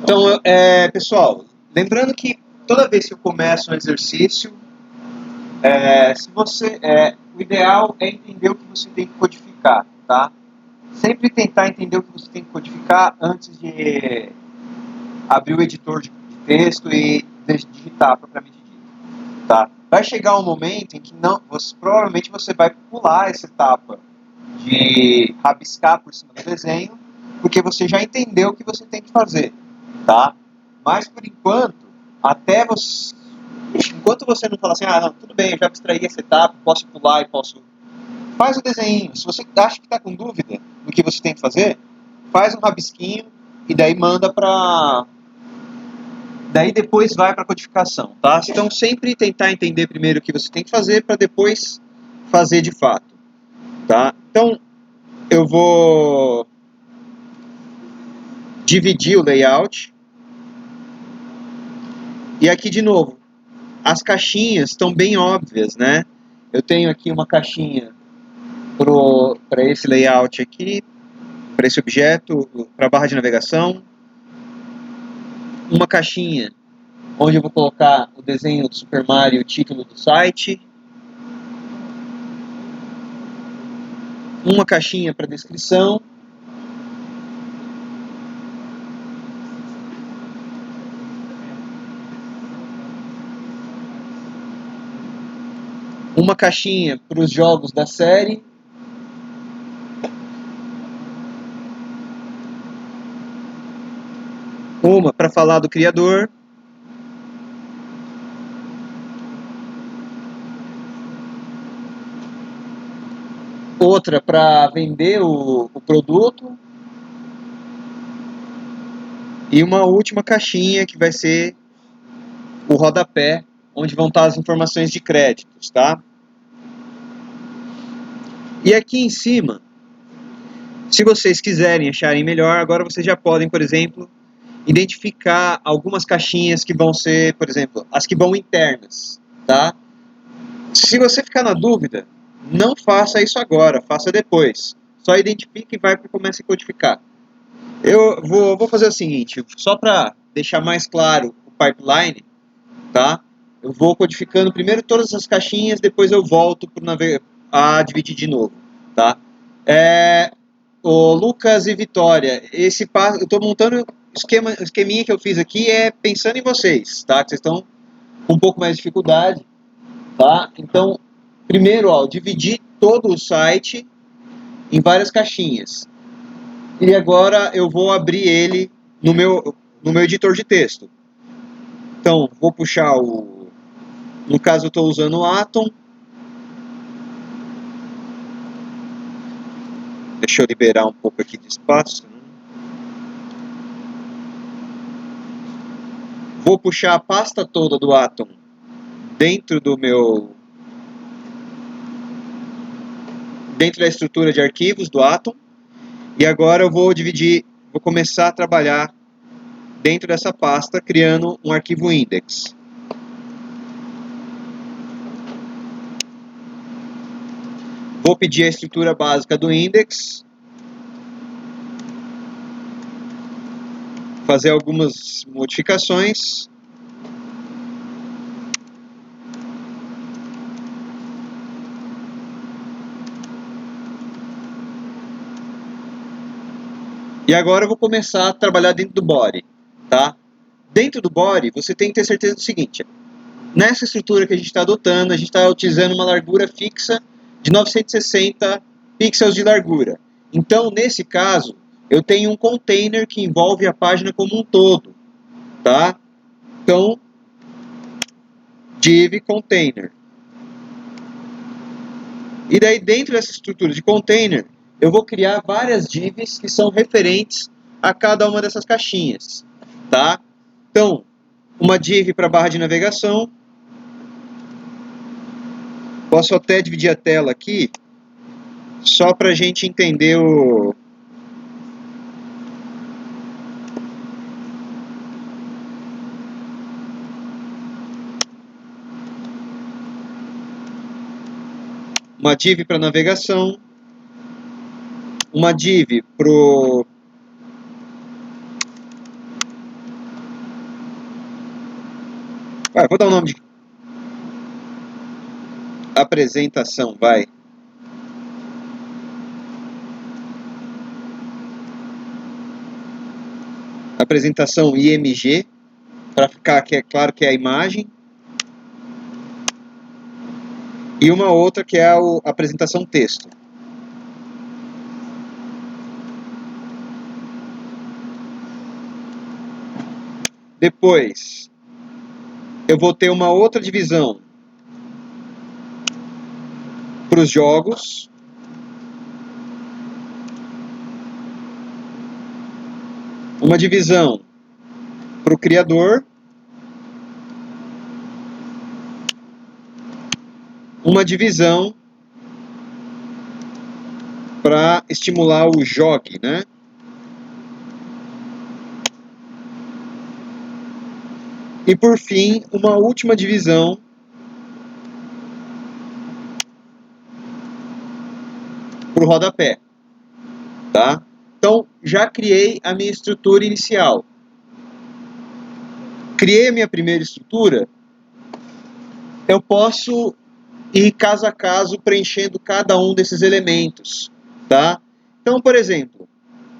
Então, pessoal, lembrando que toda vez que eu começo um exercício, o ideal é entender o que você tem que codificar, tá? Sempre tentar entender o que você tem que codificar antes de abrir o editor de texto e digitar propriamente dito, tá? Vai chegar um momento em que provavelmente você vai pular essa etapa de rabiscar por cima do desenho, porque você já entendeu o que você tem que fazer, tá? Mas por enquanto, enquanto você não fala assim, não, tudo bem, eu já abstraí essa etapa, posso pular e posso... Faz o desenho. Se você acha que está com dúvida do que você tem que fazer, faz um rabisquinho e daí manda para... Daí depois vai para a codificação, tá? Então sempre tentar entender primeiro o que você tem que fazer para depois fazer de fato, tá? Então eu vou dividir o layout. E aqui de novo, as caixinhas estão bem óbvias, né? Eu tenho aqui uma caixinha para esse layout aqui, para esse objeto, para a barra de navegação. Uma caixinha onde eu vou colocar o desenho do Super Mario e o título do site. Uma caixinha para descrição. Uma caixinha para os jogos da série. Uma para falar do criador. Outra para vender o produto. E uma última caixinha que vai ser o rodapé, onde vão estar as informações de créditos, tá? E aqui em cima, se vocês quiserem acharem melhor, agora vocês já podem, por exemplo, identificar algumas caixinhas que vão ser, por exemplo, as que vão internas, tá? Se você ficar na dúvida, não faça isso agora, faça depois. Só identifique e vai para começar a codificar. Eu vou fazer o seguinte, só para deixar mais claro o pipeline, tá? Eu vou codificando primeiro todas as caixinhas, depois eu volto a dividir de novo, tá? O Lucas e Vitória, eu estou montando o esqueminha que eu fiz aqui pensando em vocês, tá? Que vocês estão com um pouco mais de dificuldade, tá? Então, primeiro, dividir todo o site em várias caixinhas. E agora eu vou abrir ele no meu editor de texto. Então, vou puxar no caso eu estou usando o Atom. Deixa eu liberar um pouco aqui de espaço. Vou puxar a pasta toda do Atom dentro da estrutura de arquivos do Atom. E agora eu vou começar a trabalhar dentro dessa pasta, criando um arquivo index. Vou pedir a estrutura básica do index. Fazer algumas modificações. E agora eu vou começar a trabalhar dentro do body, tá? Dentro do body, você tem que ter certeza do seguinte. Nessa estrutura que a gente está adotando, a gente está utilizando uma largura fixa de 960 pixels de largura. Então, nesse caso, eu tenho um container que envolve a página como um todo, tá? Então, div container. E daí, dentro dessa estrutura de container, eu vou criar várias divs que são referentes a cada uma dessas caixinhas, tá? Então, uma div para barra de navegação. Posso até dividir a tela aqui, só para a gente entender uma div para navegação, uma div Vou dar o nome de apresentação, vai. Apresentação IMG, para ficar que é claro que é a imagem. E uma outra que é a apresentação texto. Depois, eu vou ter uma outra divisão para os jogos. Uma divisão para o criador. Uma divisão para estimular o jogue, né? E por fim, uma última divisão para o rodapé, tá? Então, já criei a minha estrutura inicial. Criei a minha primeira estrutura, eu posso ir caso a caso preenchendo cada um desses elementos, tá? Então, por exemplo,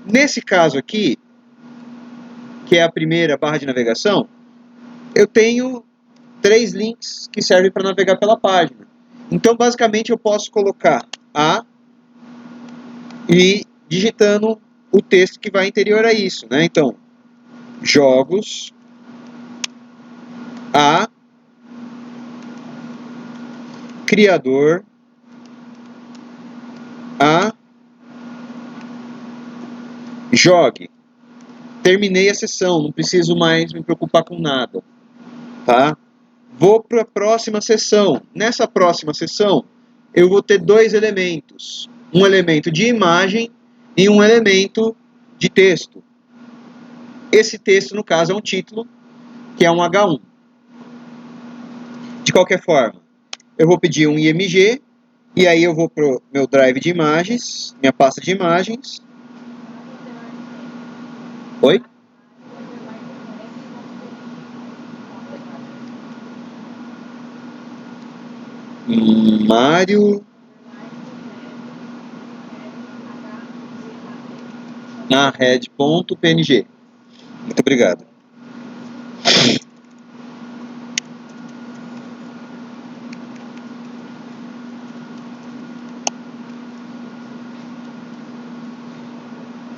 nesse caso aqui, que é a primeira barra de navegação, eu tenho 3 links que servem para navegar pela página. Então, basicamente, eu posso colocar A e digitando o texto que vai anterior a isso, né? Então, jogos, A, criador, A, jogue. Terminei a sessão, não preciso mais me preocupar com nada, tá? Vou para a próxima sessão. Nessa próxima sessão, eu vou ter 2 elementos. Um elemento de imagem e um elemento de texto. Esse texto, no caso, é um título, que é um H1. De qualquer forma, eu vou pedir um IMG, e aí eu vou para o meu drive de imagens, minha pasta de imagens. Oi? Mário... red.png. Muito obrigado.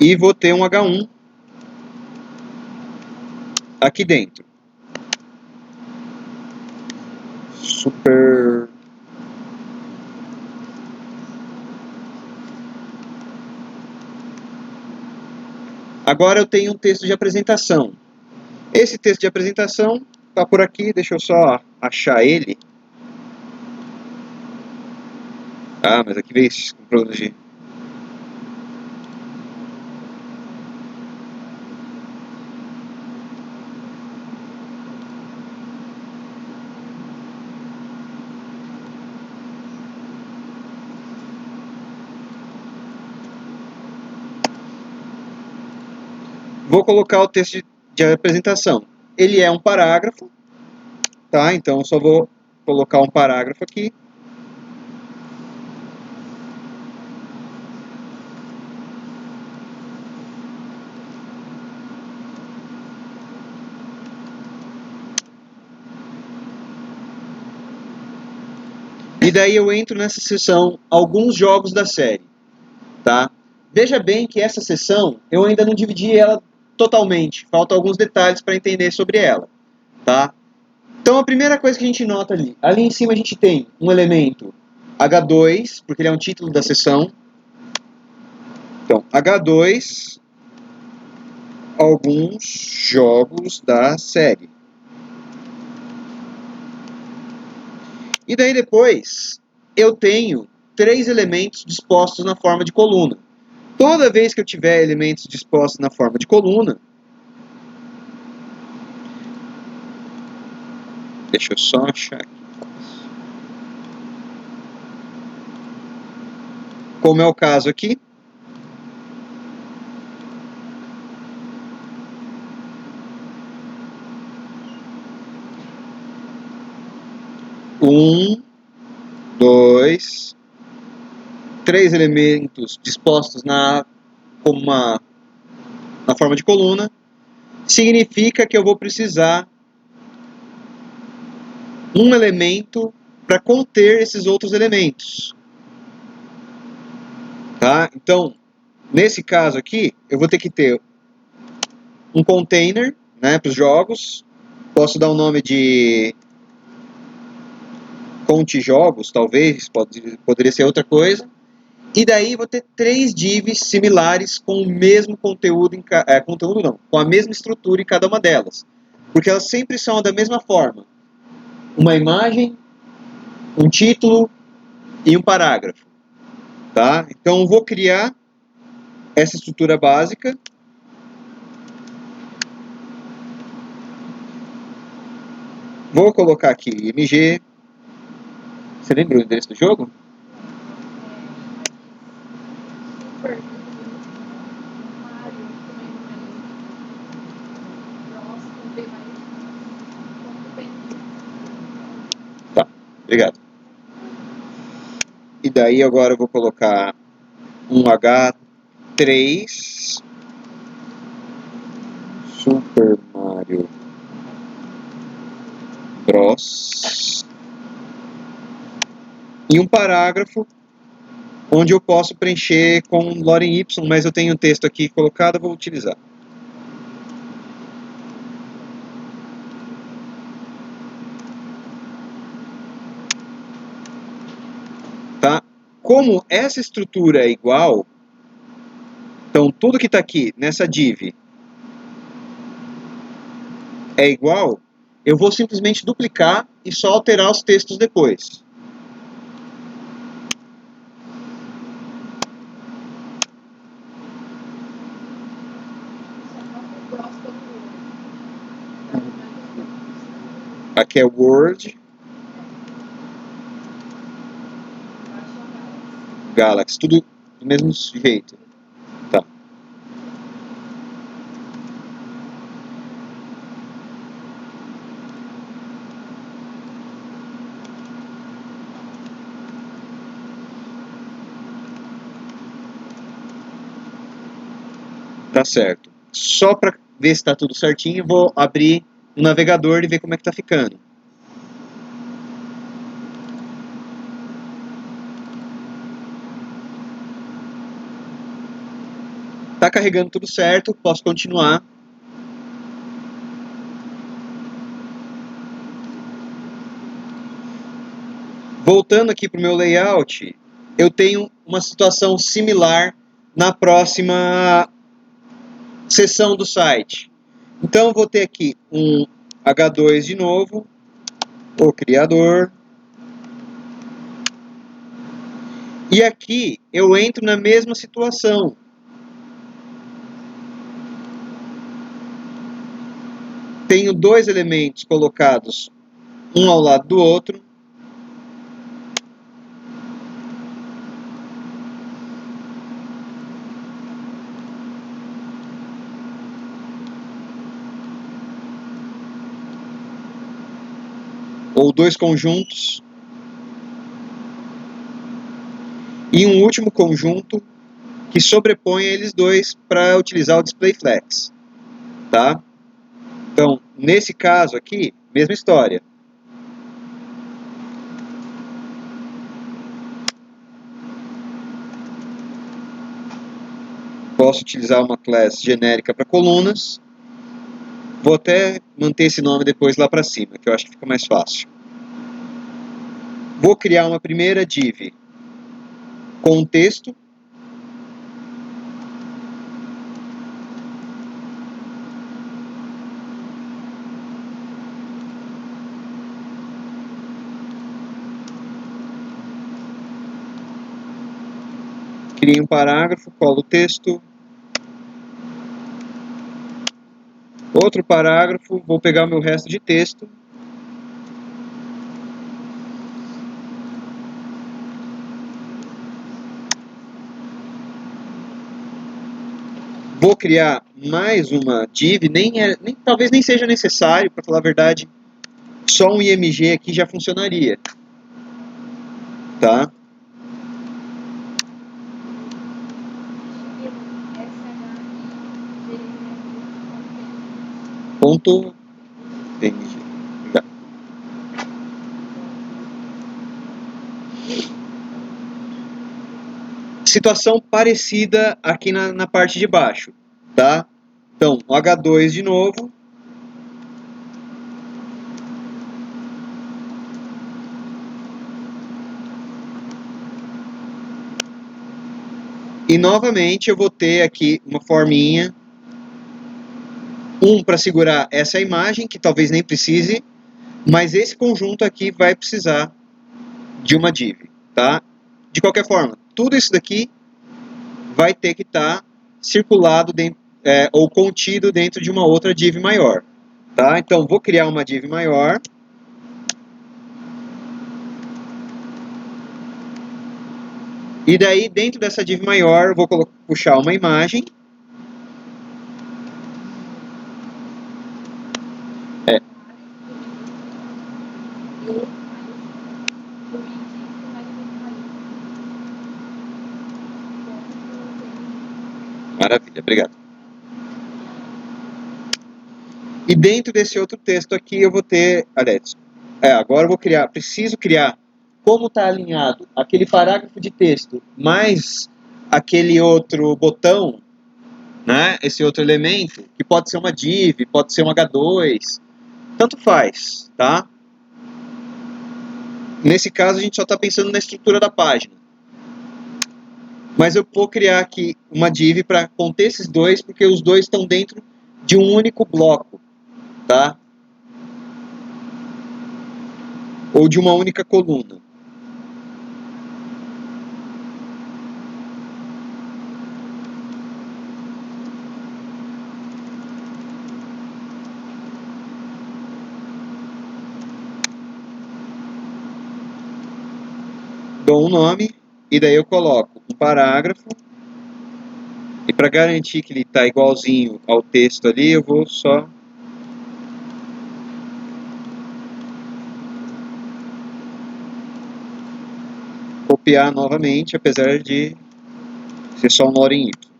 E vou ter um H1 aqui dentro. Super... Agora eu tenho um texto de apresentação. Esse texto de apresentação está por aqui, deixa eu só achar ele. Ah, mas aqui veio com problema de... Vou colocar o texto de apresentação. Ele é um parágrafo, tá? Então eu só vou colocar um parágrafo aqui. E daí eu entro nessa seção alguns jogos da série, tá? Veja bem que essa seção eu ainda não dividi ela totalmente. Faltam alguns detalhes para entender sobre ela, tá? Então a primeira coisa que a gente nota ali em cima a gente tem um elemento H2, porque ele é um título da seção. Então, H2, alguns jogos da série. E daí depois eu tenho 3 elementos dispostos na forma de coluna. Toda vez que eu tiver elementos dispostos na forma de coluna, deixa eu só achar aqui. Como é o caso aqui, 1, 2, 3 elementos dispostos na forma de coluna, significa que eu vou precisar um elemento para conter esses outros elementos. Tá? Então, nesse caso aqui, eu vou ter que ter um container, né, para os jogos. Posso dar o nome de conte jogos, talvez, poderia ser outra coisa. E daí vou ter 3 divs similares com o mesmo conteúdo, com a mesma estrutura em cada uma delas. Porque elas sempre são da mesma forma. Uma imagem, um título e um parágrafo. Tá? Então vou criar essa estrutura básica. Vou colocar aqui mg. Você lembra o endereço do jogo? Tá, obrigado. E daí agora eu vou colocar um H3 Super Mario Bros. E um parágrafo onde eu posso preencher com lorem y, mas eu tenho um texto aqui colocado, eu vou utilizar. Tá? Como essa estrutura é igual, então tudo que está aqui nessa div é igual, eu vou simplesmente duplicar e só alterar os textos depois. Aqui é Word, Galaxy, tudo do mesmo jeito. Tá. Tá certo. Só para ver se está tudo certinho, vou abrir o navegador e ver como é que está ficando. Tá carregando tudo certo, posso continuar. Voltando aqui para o meu layout, eu tenho uma situação similar na próxima seção do site. Então, vou ter aqui um H2 de novo, o criador. E aqui eu entro na mesma situação. Tenho 2 elementos colocados um ao lado do outro. Ou 2 conjuntos. E um último conjunto que sobrepõe eles dois para utilizar o DisplayFlex. Tá? Então, nesse caso aqui, mesma história. Posso utilizar uma classe genérica para colunas. Vou até manter esse nome depois lá para cima, que eu acho que fica mais fácil. Vou criar uma primeira div com um texto. Crio um parágrafo, colo o texto. Outro parágrafo, vou pegar o meu resto de texto. Vou criar mais uma div, talvez nem seja necessário, para falar a verdade, só um IMG aqui já funcionaria, tá? Ponto PNG. Situação parecida aqui na parte de baixo, tá? Então, o H2 de novo. E novamente eu vou ter aqui uma forminha. Para segurar essa imagem, que talvez nem precise, mas esse conjunto aqui vai precisar de uma div, tá? De qualquer forma, tudo isso daqui vai ter que estar circulado dentro, ou contido dentro de uma outra div maior, tá? Então, vou criar uma div maior. E daí, dentro dessa div maior, eu vou puxar uma imagem. Maravilha, obrigado. E dentro desse outro texto aqui eu vou ter, aliás, agora eu vou criar, preciso criar como está alinhado aquele parágrafo de texto mais aquele outro botão, né, esse outro elemento, que pode ser uma div, pode ser um H2, tanto faz, tá? Nesse caso a gente só está pensando na estrutura da página. Mas eu vou criar aqui uma div para conter esses dois, porque os dois estão dentro de um único bloco, tá? Ou de uma única coluna. Dou um nome, e daí eu coloco um parágrafo, e para garantir que ele está igualzinho ao texto ali, eu vou só copiar novamente, apesar de ser só um lorem ipsum.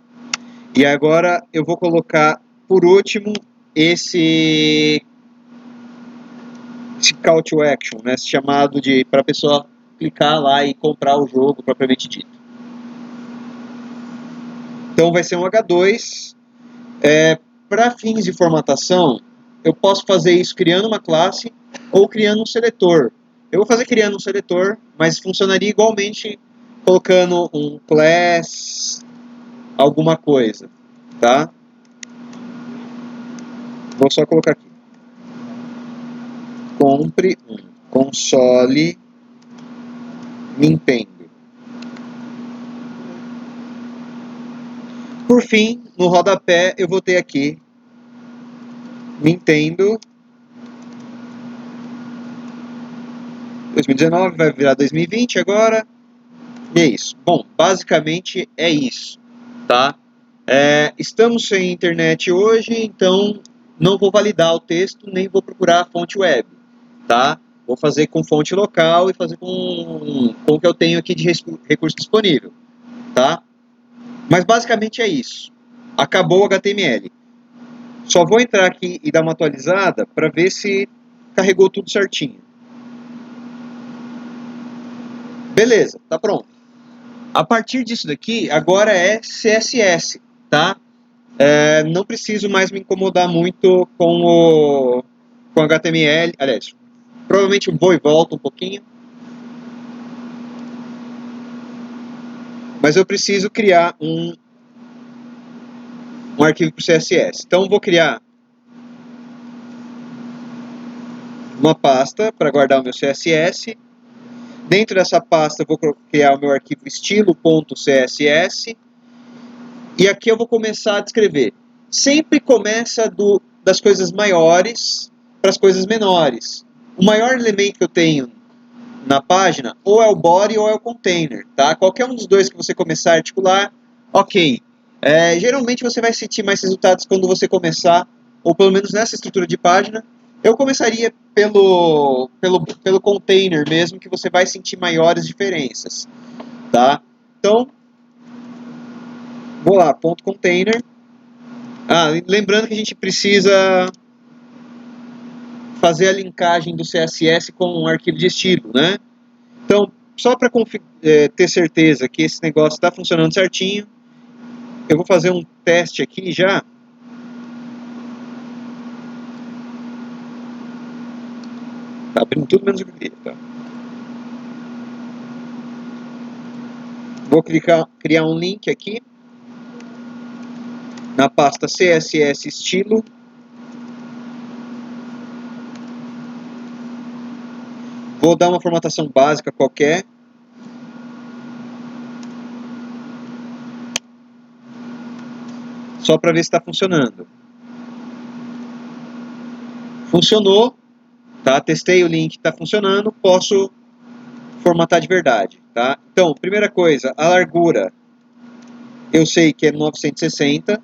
E agora eu vou colocar, por último, esse call to action, né, esse chamado para a pessoa clicar lá e comprar o jogo propriamente dito. Então vai ser um H2. Para fins de formatação, eu posso fazer isso criando uma classe ou criando um seletor. Eu vou fazer criando um seletor, mas funcionaria igualmente colocando um class alguma coisa, tá? Vou só colocar aqui. Compre um console Nintendo. Por fim, no rodapé, eu vou ter aqui Nintendo 2019, vai virar 2020 agora. E é isso. Bom, basicamente é isso, tá? Estamos sem internet hoje, então não vou validar o texto, nem vou procurar a fonte web, tá? Vou fazer com fonte local e fazer com o que eu tenho aqui de recurso disponível, tá? Mas basicamente é isso. Acabou o HTML. Só vou entrar aqui e dar uma atualizada para ver se carregou tudo certinho. Beleza, tá pronto. A partir disso daqui, agora é CSS, tá? Não preciso mais me incomodar muito com HTML. Aliás, provavelmente vou e volto um pouquinho. Mas eu preciso criar um arquivo para o CSS. Então, vou criar uma pasta para guardar o meu CSS. Dentro dessa pasta, eu vou criar o meu arquivo estilo.css. E aqui eu vou começar a descrever. Sempre começa das coisas maiores para as coisas menores. O maior elemento que eu tenho na página ou é o body ou é o container, tá? Qualquer um dos dois que você começar a articular, ok. Geralmente você vai sentir mais resultados quando você começar, ou pelo menos nessa estrutura de página. Eu começaria pelo container mesmo que você vai sentir maiores diferenças, tá? Então, vou lá, ponto container. Lembrando que a gente precisa fazer a linkagem do CSS com um arquivo de estilo, né? Então, só para ter certeza que esse negócio está funcionando certinho, eu vou fazer um teste aqui já. Tá abrindo tudo menos o que eu queria, tá? Vou criar um link aqui na pasta CSS estilo. Vou dar uma formatação básica qualquer. Só para ver se está funcionando. Funcionou, tá? Testei o link, está funcionando, posso formatar de verdade, tá? Então, primeira coisa, a largura, eu sei que é 960,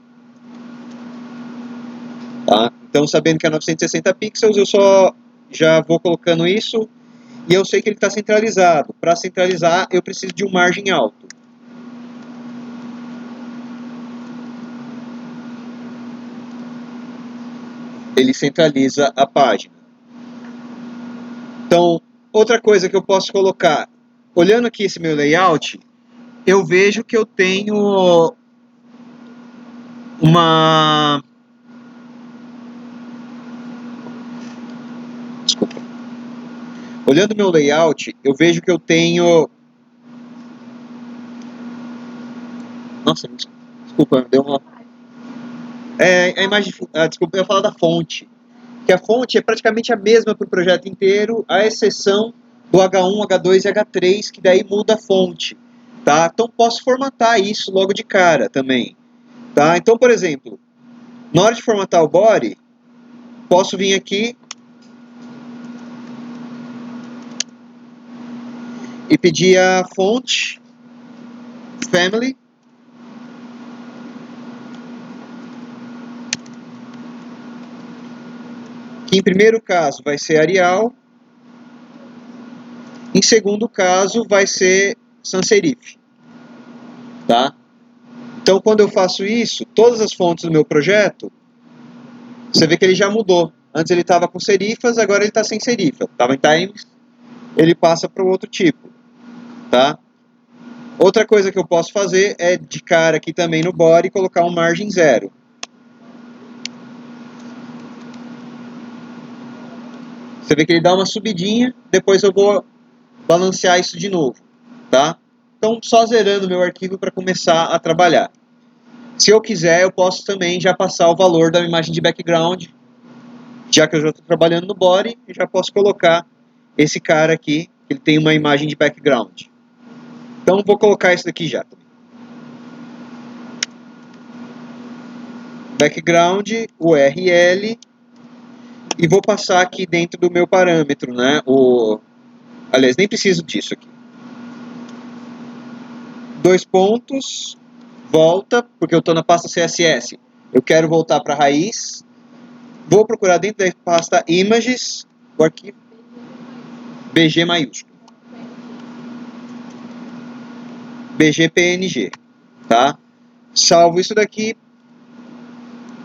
tá? Então, sabendo que é 960 pixels, eu só já vou colocando isso, e eu sei que ele está centralizado. Para centralizar, eu preciso de um margem alto. Ele centraliza a página. Então, outra coisa que eu posso colocar, olhando aqui esse meu layout, eu vejo que eu tenho uma... Desculpa. Olhando meu layout, eu vejo que eu tenho... Nossa, desculpa, deu uma... a imagem... desculpa, eu ia falar da fonte. Que a fonte é praticamente a mesma para o projeto inteiro, à exceção do H1, H2 e H3, que daí muda a fonte. Tá? Então posso formatar isso logo de cara também. Tá? Então, por exemplo, na hora de formatar o body, posso vir aqui e pedir a fonte family. Que em primeiro caso vai ser Arial. Em segundo caso vai ser sans serif. Tá? Então quando eu faço isso, todas as fontes do meu projeto, você vê que ele já mudou. Antes ele estava com serifas, agora ele está sem serifa. Estava em Times, ele passa para o outro tipo. Tá? Outra coisa que eu posso fazer é de cara aqui também no body colocar um margem 0. Você vê que ele dá uma subidinha, depois eu vou balancear isso de novo. Tá? Então só zerando meu arquivo para começar a trabalhar. Se eu quiser, eu posso também já passar o valor da imagem de background, já que eu já estou trabalhando no body, eu já posso colocar esse cara aqui, que ele tem uma imagem de background. Então vou colocar isso daqui já. Background, URL, e vou passar aqui dentro do meu parâmetro, né? Aliás, nem preciso disso aqui. 2 pontos, volta, porque eu estou na pasta CSS. Eu quero voltar para a raiz. Vou procurar dentro da pasta Images, o arquivo BG maiúsculo. BGPNG, tá? Salvo isso daqui,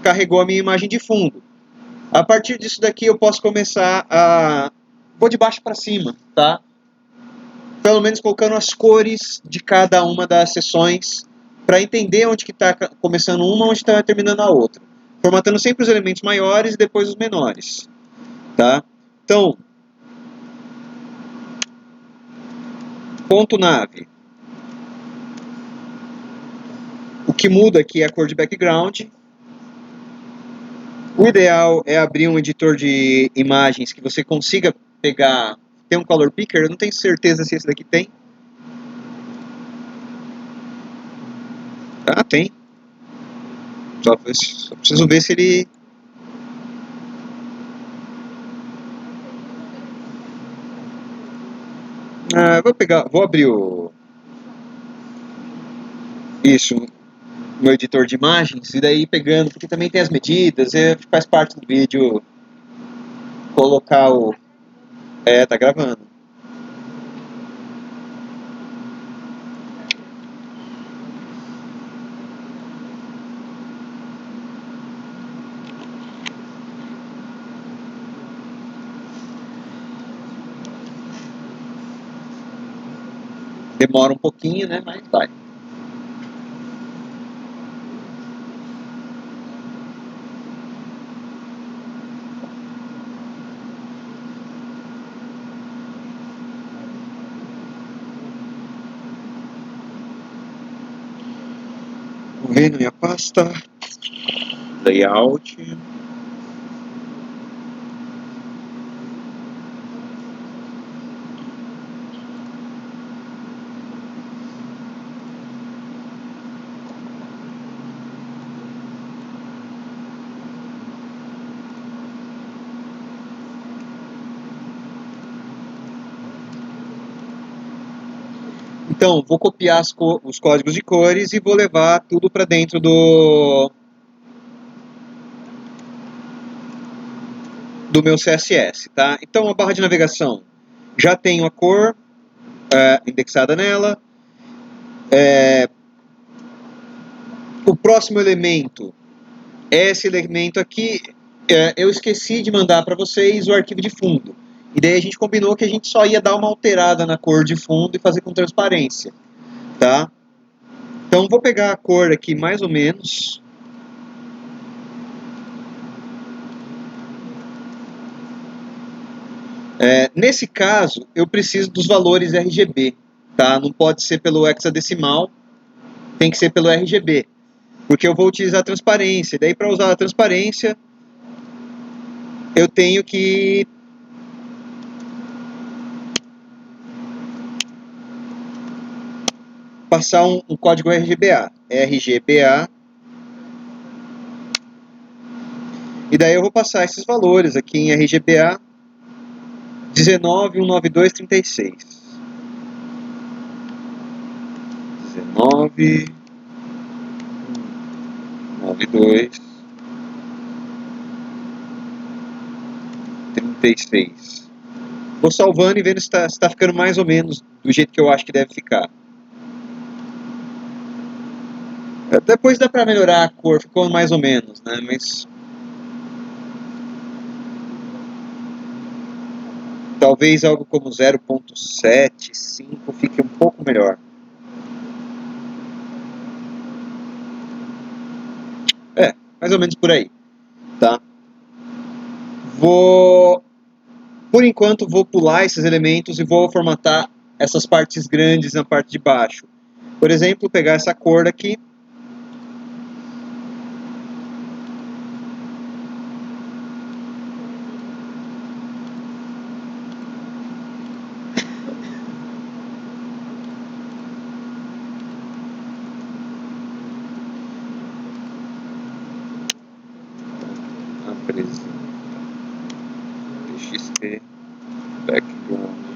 carregou a minha imagem de fundo. A partir disso daqui eu posso começar a... Vou de baixo para cima, tá? Pelo menos colocando as cores de cada uma das seções para entender onde que está começando uma, onde está terminando a outra. Formatando sempre os elementos maiores e depois os menores, tá? Então, ponto nave. O que muda aqui é a cor de background. O ideal é abrir um editor de imagens que você consiga pegar... Tem um color picker? Eu não tenho certeza se esse daqui tem. Ah, tem. Só preciso ver se ele... vou abrir isso, meu editor de imagens, e daí pegando, porque também tem as medidas, faz parte do vídeo colocar o... tá gravando. Demora um pouquinho, né? Mas vai. Vendo minha pasta, layout. Então, vou copiar os códigos de cores e vou levar tudo para dentro do meu CSS, tá? Então, a barra de navegação, já tenho a cor indexada nela. O próximo elemento é esse elemento aqui. Eu esqueci de mandar para vocês o arquivo de fundo. E daí a gente combinou que a gente só ia dar uma alterada na cor de fundo e fazer com transparência, tá? Então, vou pegar a cor aqui mais ou menos. Nesse caso, eu preciso dos valores RGB, tá? Não pode ser pelo hexadecimal, tem que ser pelo RGB, porque eu vou utilizar a transparência. Daí, para usar a transparência, eu tenho que passar um código RGBA. RGBA. E daí eu vou passar esses valores aqui em RGBA 19.192.36. 19.192.36. Vou salvando e vendo se está ficando mais ou menos do jeito que eu acho que deve ficar. Depois dá para melhorar a cor, ficou mais ou menos, né? Mas talvez algo como 0.75 fique um pouco melhor. Mais ou menos por aí, tá? Por enquanto, vou pular esses elementos e vou formatar essas partes grandes na parte de baixo. Por exemplo, pegar essa cor aqui. TXT background.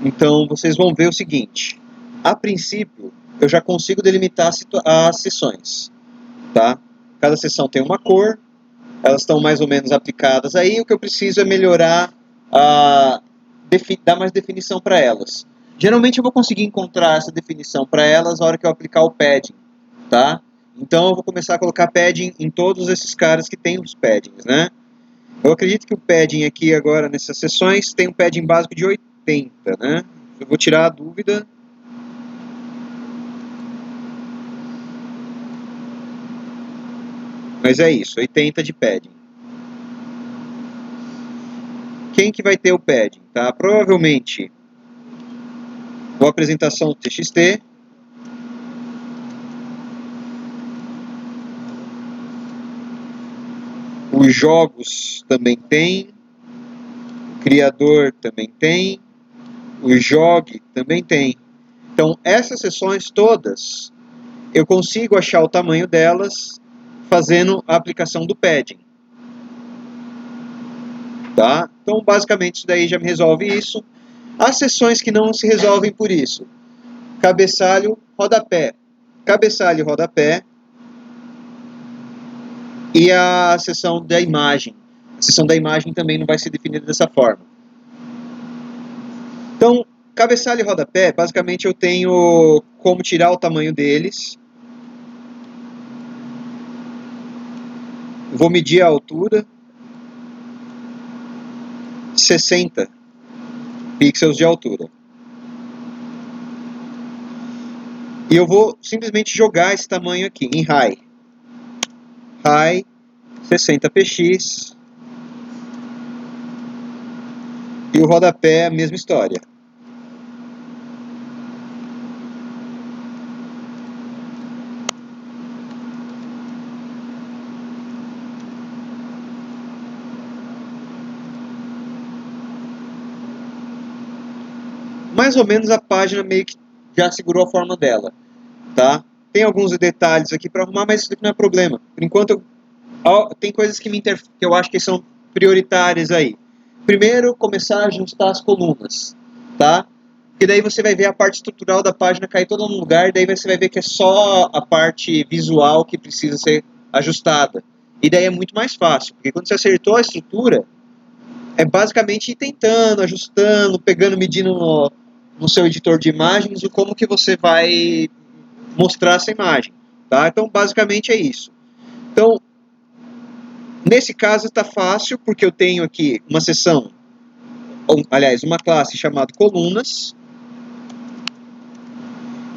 Então vocês vão ver o seguinte: a princípio eu já consigo delimitar as seções, tá? Cada seção tem uma cor, elas estão mais ou menos aplicadas aí. O que eu preciso é melhorar, dar mais definição para elas. Geralmente eu vou conseguir encontrar essa definição para elas na hora que eu aplicar o padding, tá? Então eu vou começar a colocar padding em todos esses caras que tem os paddings, né? Eu acredito que o padding aqui agora nessas seções tem um padding básico de 80, né? Eu vou tirar a dúvida. Mas é isso, 80 de padding. Quem que vai ter o padding? Tá? Provavelmente a apresentação TXT, os jogos também tem, o criador também tem, o jogue também tem. Então essas seções todas eu consigo achar o tamanho delas fazendo a aplicação do padding. Tá? Então basicamente isso daí já me resolve isso. As seções que não se resolvem por isso: cabeçalho, rodapé. Cabeçalho e rodapé. E a seção da imagem. A seção da imagem também não vai ser definida dessa forma. Então, cabeçalho e rodapé, basicamente eu tenho como tirar o tamanho deles. Vou medir a altura. 60 pixels de altura. E eu vou simplesmente jogar esse tamanho aqui em high. High 60px. E o rodapé, a mesma história. Mais ou menos a página meio que já segurou a forma dela, tá? Tem alguns detalhes aqui para arrumar, mas isso aqui não é problema. Por enquanto, tem coisas que eu acho que são prioritárias aí. Primeiro, começar a ajustar as colunas, tá? Porque daí você vai ver a parte estrutural da página cair toda no lugar, e daí você vai ver que é só a parte visual que precisa ser ajustada. E daí é muito mais fácil, porque quando você acertou a estrutura, é basicamente ir tentando, ajustando, pegando, medindo no seu editor de imagens o como que você vai mostrar essa imagem, tá? Então, basicamente é isso. Então, nesse caso está fácil, porque eu tenho aqui uma seção, aliás, uma classe chamada colunas,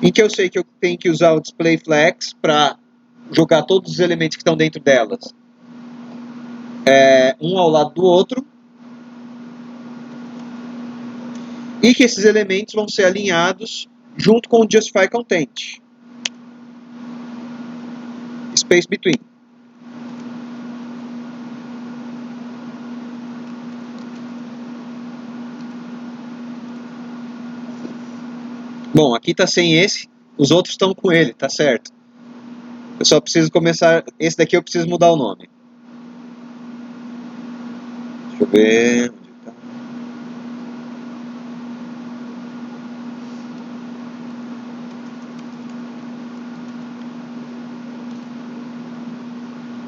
em que eu sei que eu tenho que usar o display flex para jogar todos os elementos que estão dentro delas, um ao lado do outro, e que esses elementos vão ser alinhados junto com o justify content, space between. Bom, aqui está sem esse, os outros estão com ele, tá certo. Eu só preciso começar, esse daqui eu preciso mudar o nome. Deixa eu ver.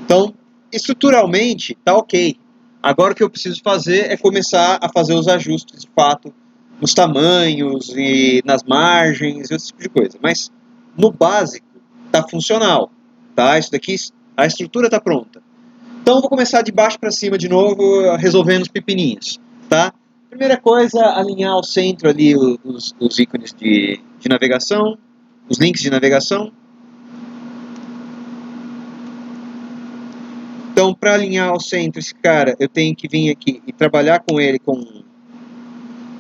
Então, estruturalmente, tá ok. Agora o que eu preciso fazer é começar a fazer os ajustes de fato nos tamanhos e nas margens e esse tipo de coisa. Mas no básico tá funcional, tá? Isso daqui, a estrutura tá pronta. Então eu vou começar de baixo para cima de novo, resolvendo os pepininhos, tá? Primeira coisa, alinhar ao centro ali os ícones de navegação, os links de navegação. Então, para alinhar ao centro esse cara, eu tenho que vir aqui e trabalhar com ele com...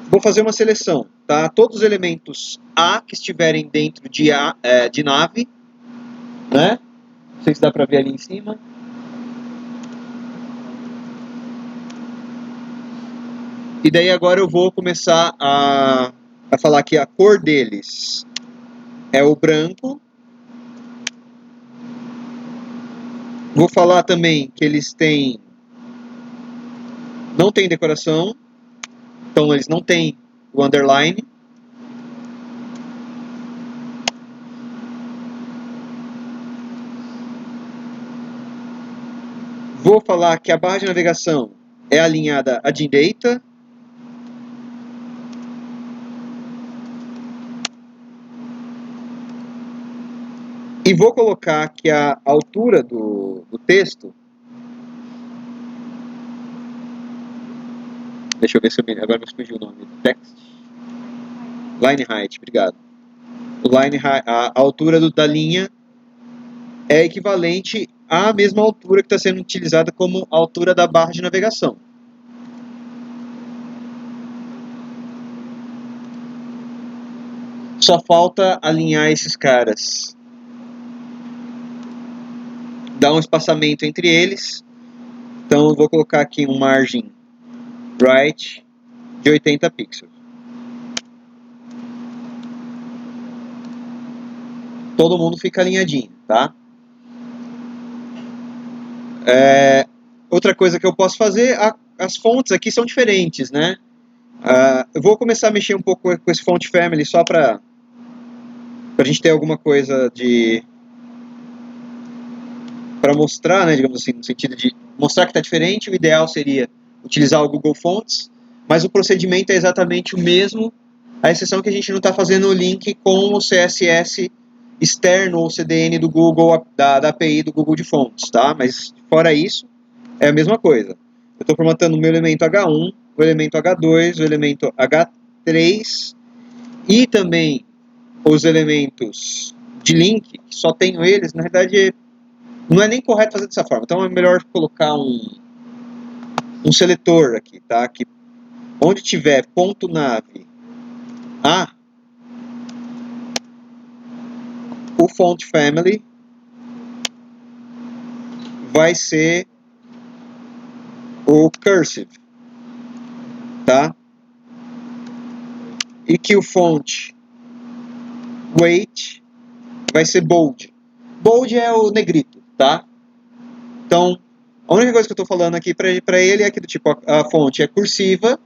Vou fazer uma seleção, tá? Todos os elementos A que estiverem dentro de nave, né? Não sei se dá para ver ali em cima. E daí agora eu vou começar a falar que a cor deles é o branco. Vou falar também que eles não tem decoração, então eles não têm o underline. Vou falar que a barra de navegação é alinhada à direita. E vou colocar que a altura do texto... Deixa eu ver se eu me... Agora me fugiu o nome. Text. Line height, obrigado. A altura da linha é equivalente à mesma altura que está sendo utilizada como altura da barra de navegação. Só falta alinhar esses caras. Dar um espaçamento entre eles. Então eu vou colocar aqui um margin right de 80 pixels. Todo mundo fica alinhadinho, tá? Outra coisa que eu posso fazer, as fontes aqui são diferentes, né? Eu vou começar a mexer um pouco com esse font family só para a gente ter alguma coisa para mostrar, né, digamos assim, no sentido de mostrar que está diferente. O ideal seria utilizar o Google Fonts, mas o procedimento é exatamente o mesmo, a exceção que a gente não está fazendo o link com o CSS externo ou CDN do Google, da API do Google de fontes, tá? Mas fora isso, é a mesma coisa. Eu estou formatando o meu elemento H1, o elemento H2, o elemento H3 e também os elementos de link, que só tenho eles, na verdade não é nem correto fazer dessa forma. Então é melhor colocar um seletor aqui, tá? Que onde tiver ponto nave A, o font family vai ser o cursive, tá? E que o font weight vai ser bold. Bold é o negrito, tá? Então, a única coisa que eu estou falando aqui para ele é que do tipo, a fonte é cursiva,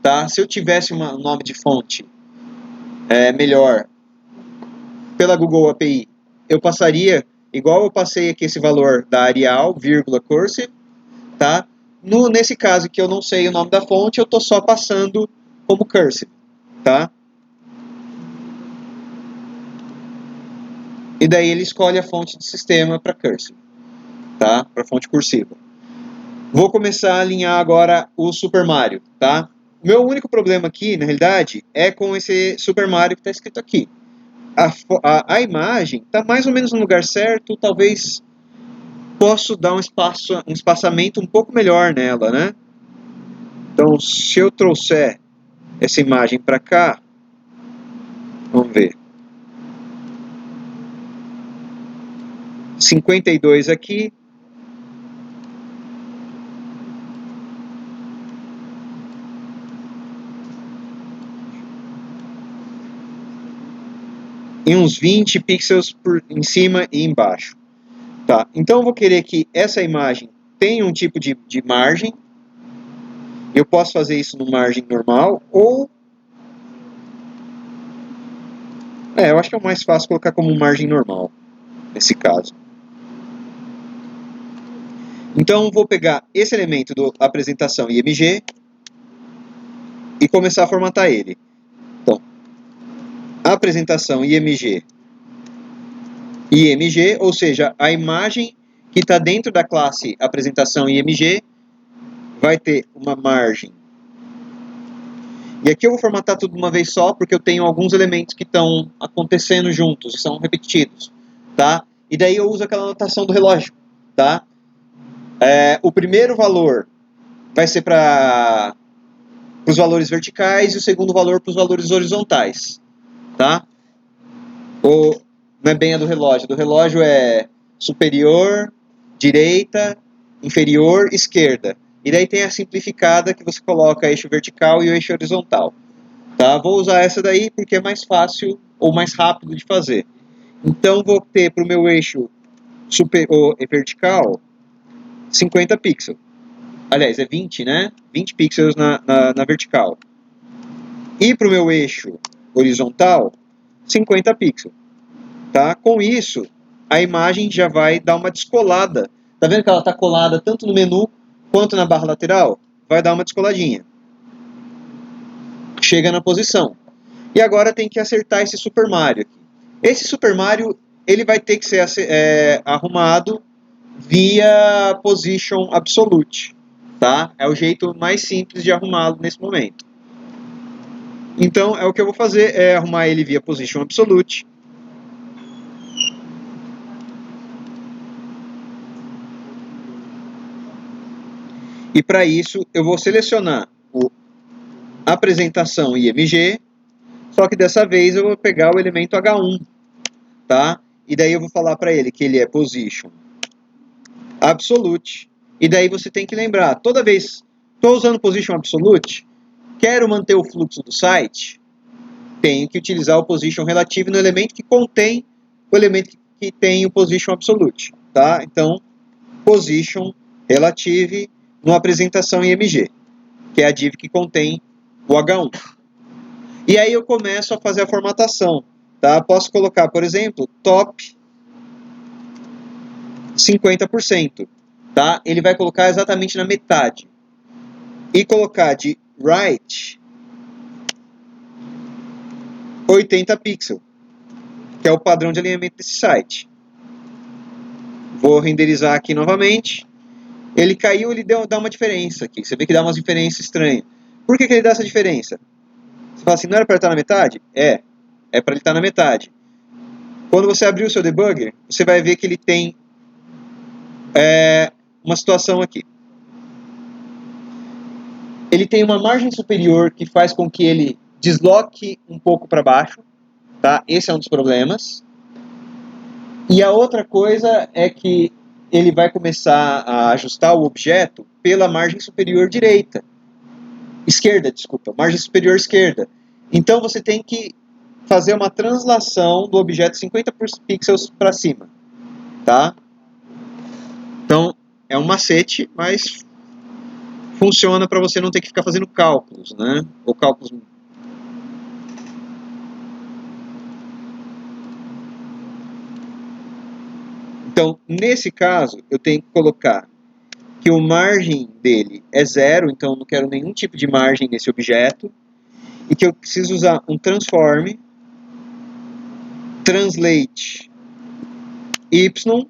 tá? Se eu tivesse um nome de fonte melhor pela Google API, eu passaria, igual eu passei aqui esse valor da Arial, vírgula, cursive, tá? Nesse caso que eu não sei o nome da fonte, eu estou só passando como cursive, tá? E daí ele escolhe a fonte de sistema para cursive, tá? Para fonte cursiva. Vou começar a alinhar agora o Super Mario, tá? O meu único problema aqui, na realidade, é com esse Super Mario que está escrito aqui. A imagem está mais ou menos no lugar certo, talvez posso dar um espaçamento um pouco melhor nela, né? Então, se eu trouxer essa imagem para cá, vamos ver. 52 aqui. E uns 20 pixels em cima e embaixo. Tá, então eu vou querer que essa imagem tenha um tipo de margem. Eu posso fazer isso no margem normal ou... eu acho que é o mais fácil colocar como margem normal, nesse caso. Então eu vou pegar esse elemento da apresentação IMG e começar a formatar ele. Então, apresentação IMG, ou seja, a imagem que está dentro da classe apresentação IMG vai ter uma margem. E aqui eu vou formatar tudo de uma vez só, porque eu tenho alguns elementos que estão acontecendo juntos, são repetidos, tá? E daí eu uso aquela notação do relógio, tá? O primeiro valor vai ser para os valores verticais e o segundo valor para os valores horizontais, tá? Não é bem a do relógio. A do relógio é superior, direita, inferior, esquerda. E daí tem a simplificada que você coloca eixo vertical e o eixo horizontal. Tá? Vou usar essa daí porque é mais fácil ou mais rápido de fazer. Então vou ter para o meu eixo vertical 50 pixels. Aliás, é 20, né? 20 pixels na vertical. E para o meu eixo horizontal, 50 pixels. Tá? Com isso, a imagem já vai dar uma descolada. Tá vendo que ela está colada tanto no menu quanto na barra lateral? Vai dar uma descoladinha. Chega na posição. E agora tem que acertar esse Super Mario aqui. Esse Super Mario ele vai ter que ser arrumado via Position Absolute. Tá? É o jeito mais simples de arrumá-lo nesse momento. Então, o que eu vou fazer é arrumar ele via Position Absolute. E para isso, eu vou selecionar o Apresentação IMG, só que dessa vez eu vou pegar o elemento H1, tá? E daí eu vou falar para ele que ele é Position Absolute. E daí você tem que lembrar, toda vez estou usando Position Absolute, quero manter o fluxo do site, tenho que utilizar o Position Relative no elemento que contém o elemento que tem o Position Absolute, tá? Então, Position Relative no Apresentação IMG, que é a div que contém o H1. E aí eu começo a fazer a formatação, tá? Posso colocar, por exemplo, top 50%, tá? Ele vai colocar exatamente na metade. E colocar de right 80 pixels, que é o padrão de alinhamento desse site. Vou renderizar aqui novamente. Ele caiu, ele dá uma diferença aqui. Você vê que dá umas diferenças estranhas. Por que ele dá essa diferença? Você fala assim, não era para ele estar na metade? É para ele estar na metade. Quando você abrir o seu debugger, você vai ver que ele tem uma situação aqui. Ele tem uma margem superior que faz com que ele desloque um pouco para baixo, tá? Esse é um dos problemas. E a outra coisa é que ele vai começar a ajustar o objeto pela margem superior direita. Esquerda, desculpa, margem superior esquerda. Então você tem que fazer uma translação do objeto 50 pixels para cima, tá? Então é um macete, mas funciona para você não ter que ficar fazendo cálculos, né? Ou cálculos. Então, nesse caso, eu tenho que colocar que a margem dele é 0, então eu não quero nenhum tipo de margem nesse objeto, e que eu preciso usar um transform translate y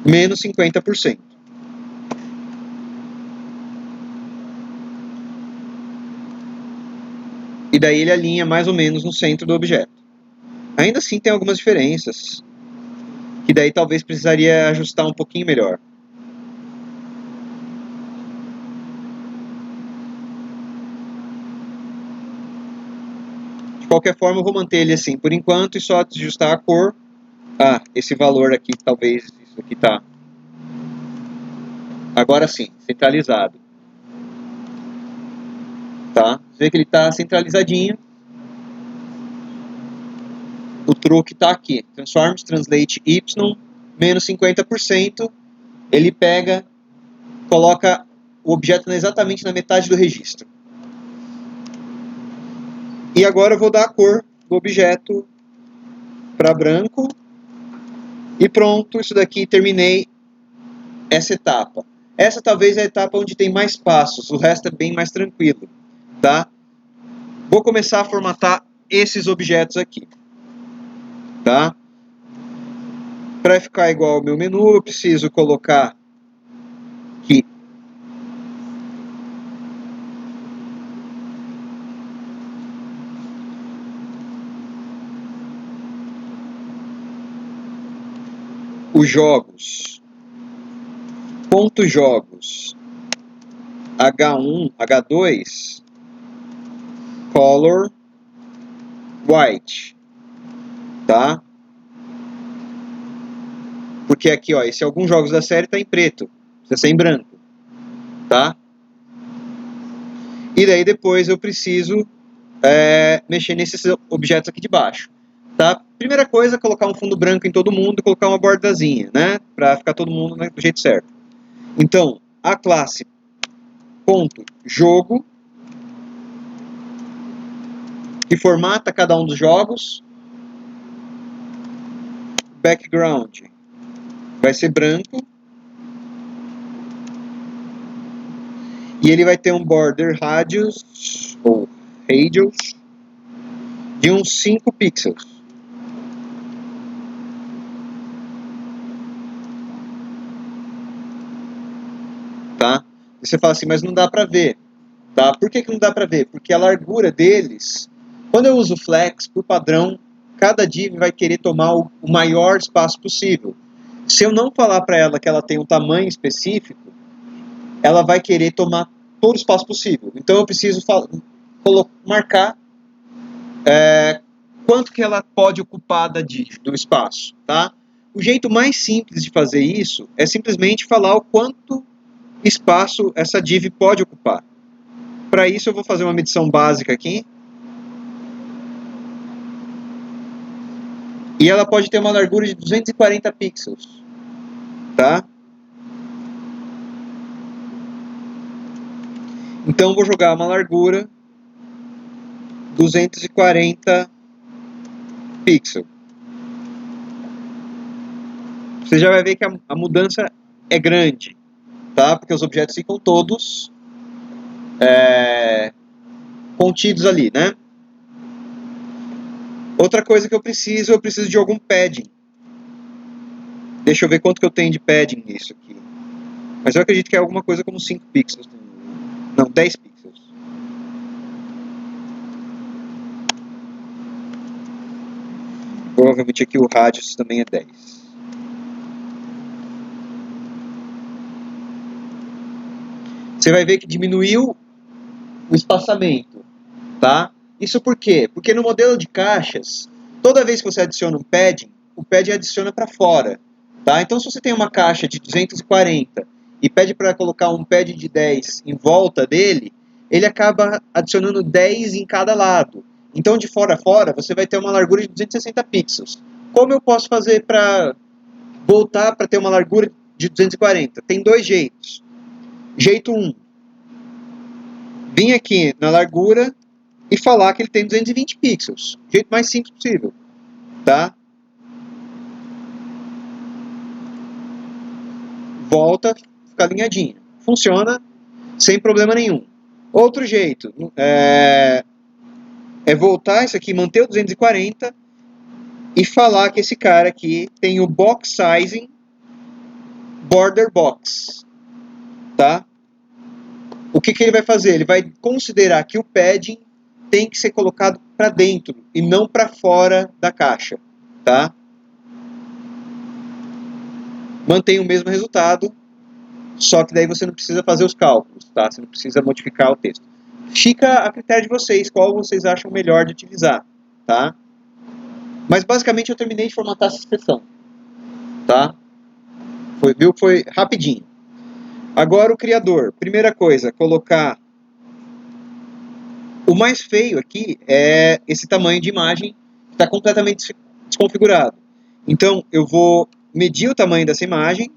menos 50%. E daí ele alinha mais ou menos no centro do objeto. Ainda assim tem algumas diferenças, que daí talvez precisaria ajustar um pouquinho melhor. De qualquer forma, eu vou manter ele assim por enquanto e só ajustar a cor. Ah, esse valor aqui, talvez isso aqui tá. Agora sim, centralizado. Tá? Você vê que ele está centralizadinho. O truque está aqui. Transforms translate y menos 50%. Ele pega, coloca o objeto exatamente na metade do registro. E agora eu vou dar a cor do objeto para branco. E pronto, isso daqui, terminei essa etapa. Essa talvez é a etapa onde tem mais passos, o resto é bem mais tranquilo. Tá? Vou começar a formatar esses objetos aqui. Tá? Para ficar igual ao meu menu, eu preciso colocar aqui os jogos, ponto jogos, H1, H2, color, white, tá? Porque aqui, ó, esse alguns jogos da série tá em preto, precisa ser em branco, tá? E daí depois eu preciso mexer nesses objetos aqui de baixo, tá? Primeira coisa, colocar um fundo branco em todo mundo e colocar uma bordazinha, né? Para ficar todo mundo, né, do jeito certo. Então, a classe ponto jogo que formata cada um dos jogos. Background vai ser branco. E ele vai ter um border radius, ou radius, de uns 5 pixels. Tá? E você fala assim, mas não dá pra ver. Tá? Por que não dá pra ver? Porque a largura deles, quando eu uso flex, por padrão, cada div vai querer tomar o maior espaço possível. Se eu não falar para ela que ela tem um tamanho específico, ela vai querer tomar todo o espaço possível. Então eu preciso marcar quanto que ela pode ocupar do espaço. Tá? O jeito mais simples de fazer isso é simplesmente falar o quanto espaço essa div pode ocupar. Para isso eu vou fazer uma medição básica aqui. E ela pode ter uma largura de 240 pixels. Tá? Então eu vou jogar uma largura 240 pixels. Você já vai ver que a mudança é grande, tá? Porque os objetos ficam todos contidos ali, né? Outra coisa que eu preciso de algum padding. Deixa eu ver quanto que eu tenho de padding nisso aqui. Mas eu acredito que é alguma coisa como 5 pixels. Não, 10 pixels. Provavelmente aqui o radius também é 10. Você vai ver que diminuiu o espaçamento, tá? Isso por quê? Porque no modelo de caixas, toda vez que você adiciona um padding, o padding adiciona para fora, tá? Então, se você tem uma caixa de 240 e pede para colocar um padding de 10 em volta dele, ele acaba adicionando 10 em cada lado. Então, de fora a fora, você vai ter uma largura de 260 pixels. Como eu posso fazer para voltar para ter uma largura de 240? Tem dois jeitos. Jeito 1. Vim aqui na largura e falar que ele tem 220 pixels. Do jeito mais simples possível. Tá? Volta, fica alinhadinho. Funciona sem problema nenhum. Outro jeito é voltar isso aqui, manter o 240 e falar que esse cara aqui tem o box sizing border box. Tá? O que ele vai fazer? Ele vai considerar que o padding tem que ser colocado para dentro e não para fora da caixa. Tá? Mantém o mesmo resultado, só que daí você não precisa fazer os cálculos, tá? Você não precisa modificar o texto. Fica a critério de vocês, qual vocês acham melhor de utilizar, tá? Mas basicamente eu terminei de formatar essa expressão, tá? Foi rapidinho. Agora o criador. Primeira coisa, colocar... O mais feio aqui é esse tamanho de imagem que está completamente desconfigurado. Então eu vou medir o tamanho dessa imagem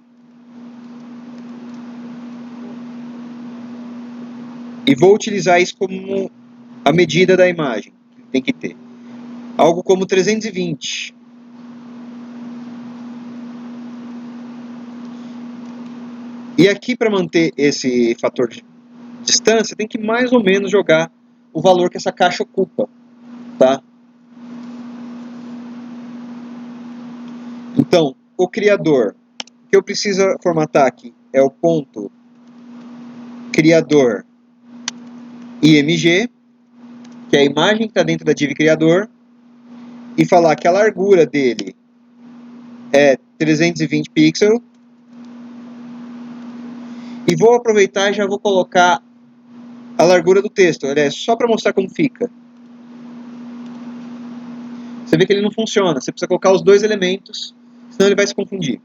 e vou utilizar isso como a medida da imagem que tem que ter. Algo como 320. E aqui, para manter esse fator de distância, tem que mais ou menos jogar o valor que essa caixa ocupa. Tá? Então, o criador, o que eu preciso formatar aqui é o ponto criador img, que é a imagem que está dentro da div criador, e falar que a largura dele é 320 pixels. E vou aproveitar e já vou colocar a largura do texto, só para mostrar como fica. Você vê que ele não funciona, você precisa colocar os dois elementos, senão ele vai se confundir.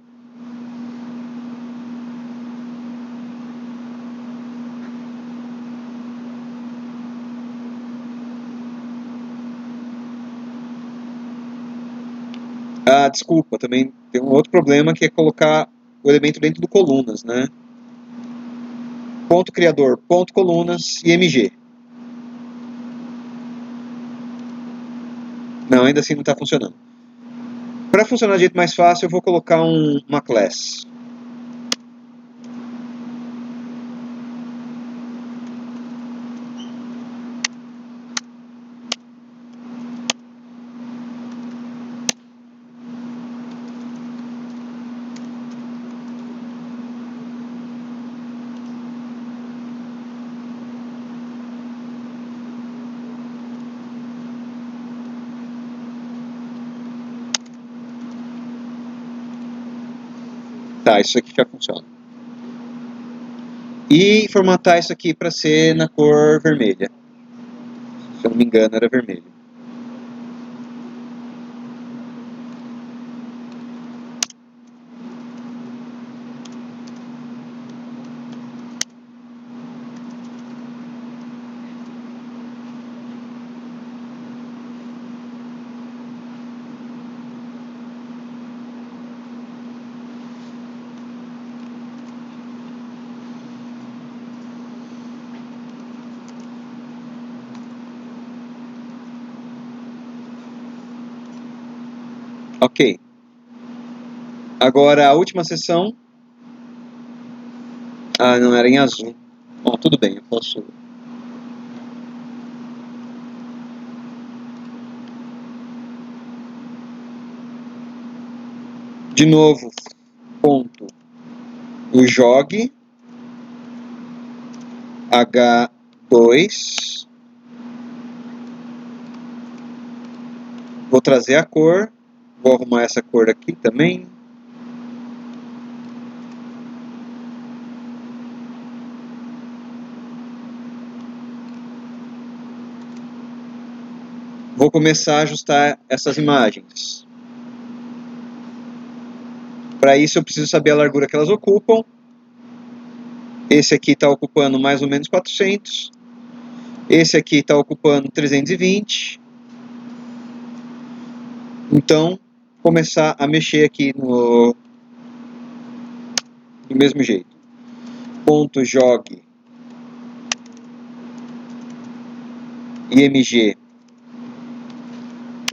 Ah, desculpa, também tem um outro problema que é colocar o elemento dentro do colunas, né? Ponto criador, ponto colunas, img. Não, ainda assim não está funcionando. Para funcionar de jeito mais fácil, eu vou colocar uma class. Tá, isso aqui já funciona. E formatar isso aqui para ser na cor vermelha. Se eu não me engano, era vermelho. Ok. Agora a última seção. Ah, não, era em azul. Bom, tudo bem, eu posso... De novo, ponto. O jogue H2. Vou trazer a cor. Vou arrumar essa cor aqui também. Vou começar a ajustar essas imagens. Para isso eu preciso saber a largura que elas ocupam. Esse aqui está ocupando mais ou menos 400. Esse aqui está ocupando 320. Então, começar a mexer aqui do mesmo jeito. Ponto jogue IMG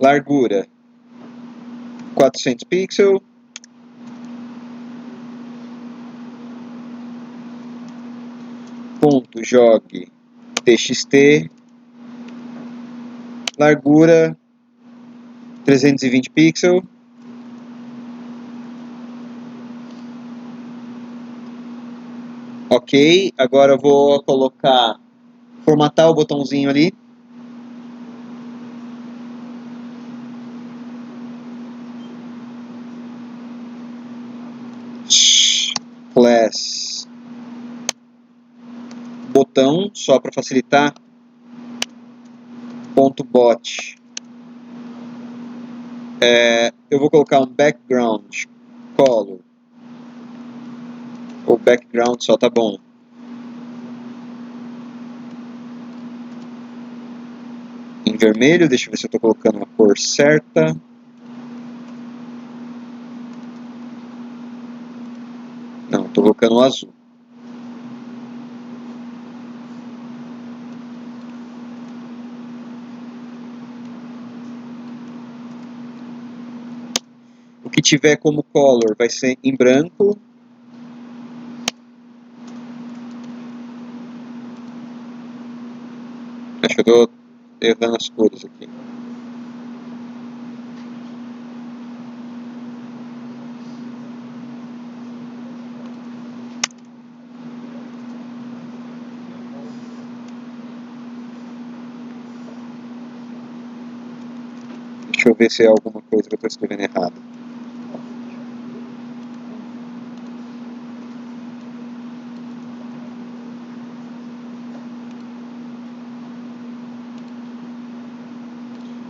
largura 400 pixels. Ponto jogue TXT largura 320 pixels. Ok, agora eu vou colocar, formatar o botãozinho ali. Class botão, só para facilitar. Ponto bot. Eu vou colocar um background color. O background só tá bom. Em vermelho, deixa eu ver se eu estou colocando a cor certa. Não, estou colocando o azul. O que tiver como color vai ser em branco. Acho que eu estou errando as cores aqui. Deixa eu ver se é alguma coisa que eu estou escrevendo errado.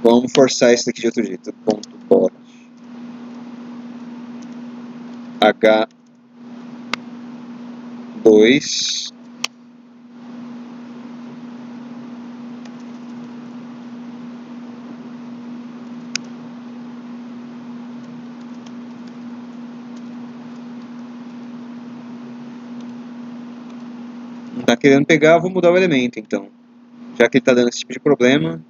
Vamos forçar isso daqui de outro jeito. Ponto bot H2. Não está querendo pegar, eu vou mudar o elemento então. Já que ele está dando esse tipo de problema.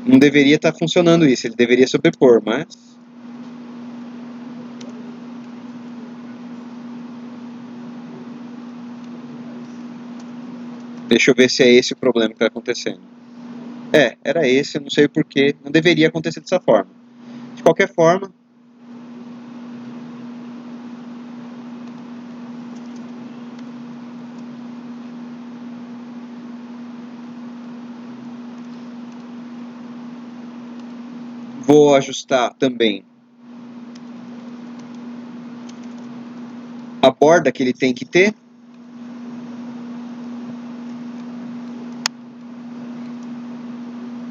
Não deveria estar funcionando isso, ele deveria sobrepor, mas... Deixa eu ver se é esse o problema que está acontecendo. Era esse, eu não sei o porquê, não deveria acontecer dessa forma. De qualquer forma... Vou ajustar também a borda que ele tem que ter.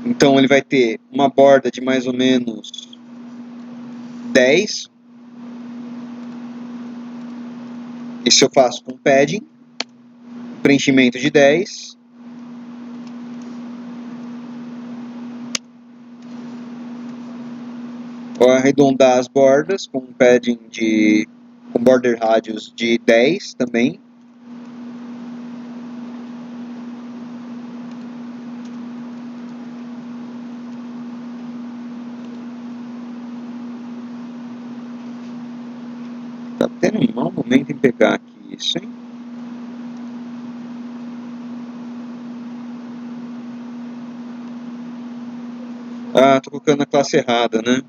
Então ele vai ter uma borda de mais ou menos 10. Isso eu faço com padding. Preenchimento de 10. Vou arredondar as bordas com padding com border radius de 10 também. Tá tendo um mau momento em pegar aqui isso, hein? Ah, tô colocando a classe errada, né?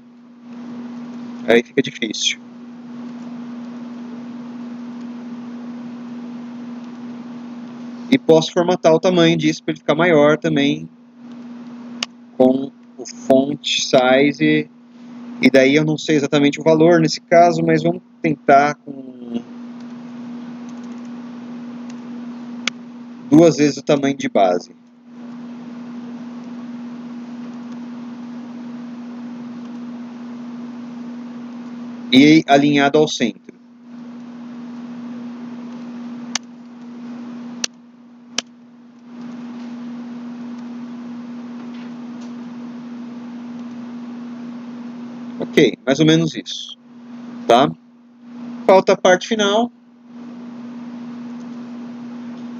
Aí fica difícil. E posso formatar o tamanho disso para ele ficar maior também, com o font size. E daí eu não sei exatamente o valor nesse caso, mas vamos tentar com 2 vezes o tamanho de base. E alinhado ao centro. Ok, mais ou menos isso. Tá? Falta a parte final.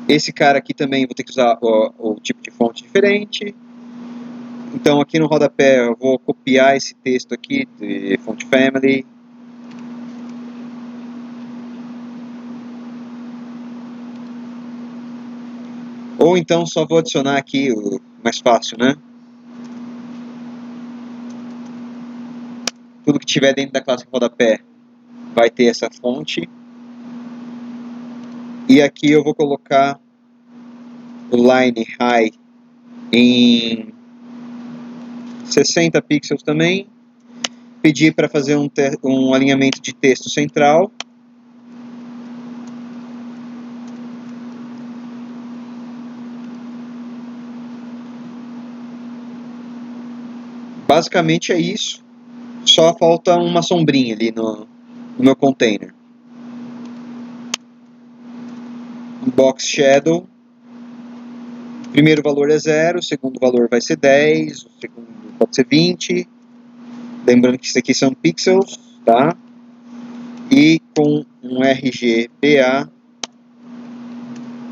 Esse cara aqui também vou ter que usar o tipo de fonte diferente. Então aqui no rodapé eu vou copiar esse texto aqui de font family. Ou então só vou adicionar aqui o mais fácil, né? Tudo que tiver dentro da classe rodapé vai ter essa fonte. E aqui eu vou colocar o line high em 60 pixels também. Pedir para fazer um alinhamento de texto central. Basicamente é isso. Só falta uma sombrinha ali no meu container. Um box shadow. O primeiro valor é 0, o segundo valor vai ser 10, o segundo pode ser 20. Lembrando que isso aqui são pixels, tá? E com um RGBA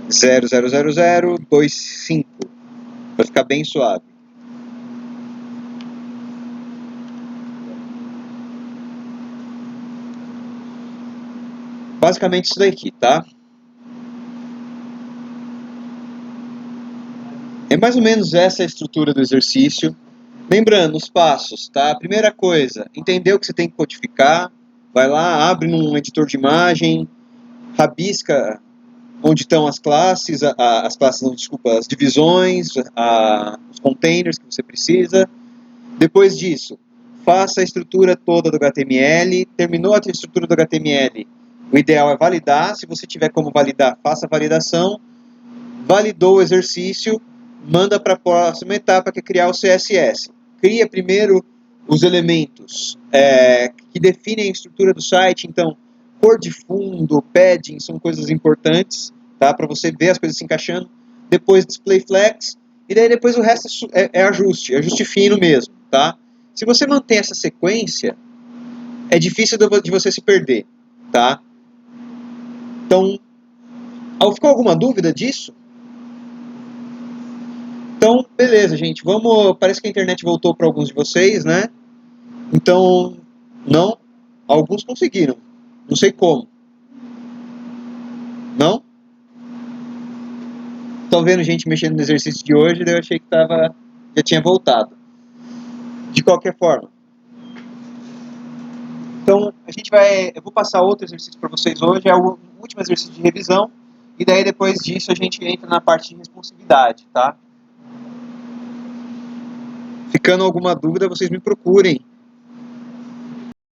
00025, para ficar bem suave. Basicamente isso daqui, tá? É mais ou menos essa a estrutura do exercício. Lembrando os passos, tá? Primeira coisa, entendeu que você tem que codificar. Vai lá, abre num editor de imagem, rabisca onde estão as classes, as divisões, os containers que você precisa. Depois disso, faça a estrutura toda do HTML. Terminou a estrutura do HTML, o ideal é validar. Se você tiver como validar, faça a validação. Validou o exercício, manda para a próxima etapa, que é criar o CSS. Cria primeiro os elementos que definem a estrutura do site. Então, cor de fundo, padding, são coisas importantes, tá? Para você ver as coisas se encaixando. Depois, display flex. E daí depois o resto é ajuste fino mesmo, tá? Se você mantém essa sequência, é difícil de você se perder, tá? Então, ficou alguma dúvida disso? Então, beleza, gente. Vamos. Parece que a internet voltou para alguns de vocês, né? Então, não. Alguns conseguiram. Não sei como. Não? Tô vendo gente mexendo no exercício de hoje, daí eu achei que já tinha voltado. De qualquer forma. Então, eu vou passar outro exercício para vocês hoje, é o último exercício de revisão, e daí depois disso a gente entra na parte de responsividade, tá? Ficando alguma dúvida, vocês me procurem